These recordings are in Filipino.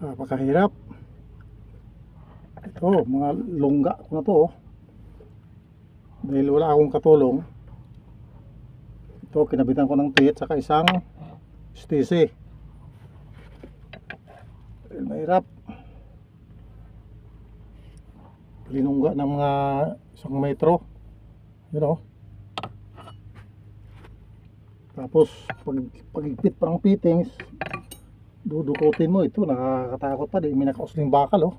Napakahirap. Ito, mga lungga ko na to, oh. Dahil wala akong katulong. Ito, kinabitan ko ng tit saka isang stisi. Dahil mahirap. Linungga ng mga 1 metro. Yun, oh. Tapos, pag-ipit pa ng fittings, dudukutin mo. Ito, nakakatakot pa. Di may nakausling bakal, oh.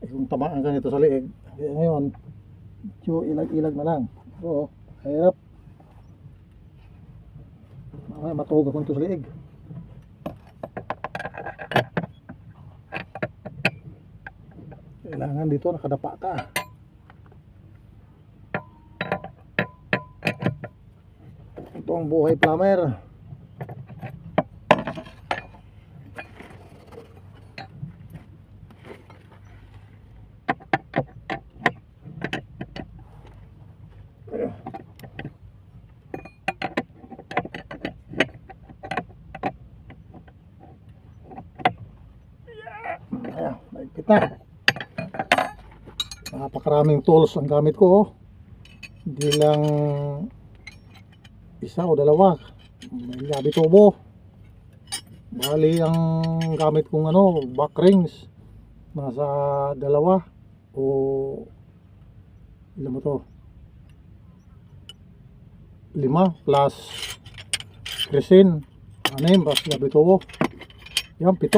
Kung tamaan ka nito sa leeg, kaya ngayon ilag-ilag na lang. So, hirap. Mamaya matuhog ako nito sa leeg. Kailangan dito nakadapa ka. Ito ang buhay plumber. Ayan, naipit na. Napakaraming tools ang gamit ko, oh. Hindi lang isa o dalawa. May gabi tubo. Bali ang gamit kong back rings nasa 2 o ilan mo to, 5 plus resin, 6 plus gabi tubo. Yan, 7.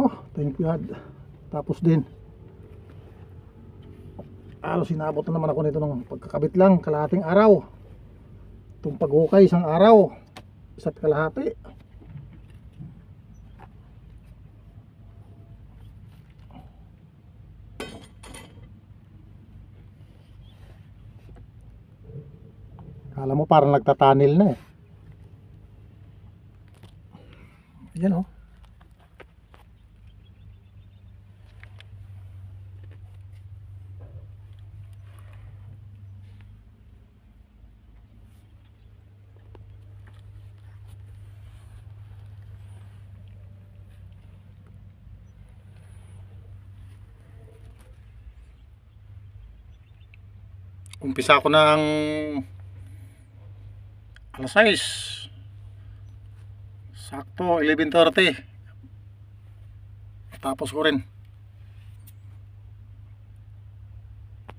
Oh, thank you God. Tapos din, sinabot na naman ako nito ng pagkakabit lang, kalahating araw. Itong paghukay, 1 araw, 1 kalahati. Kala mo parang nagtatanil na, eh. Ayan, oh. Umpisa ko ng alas 6. Sakto 11:30. Tapos ko rin.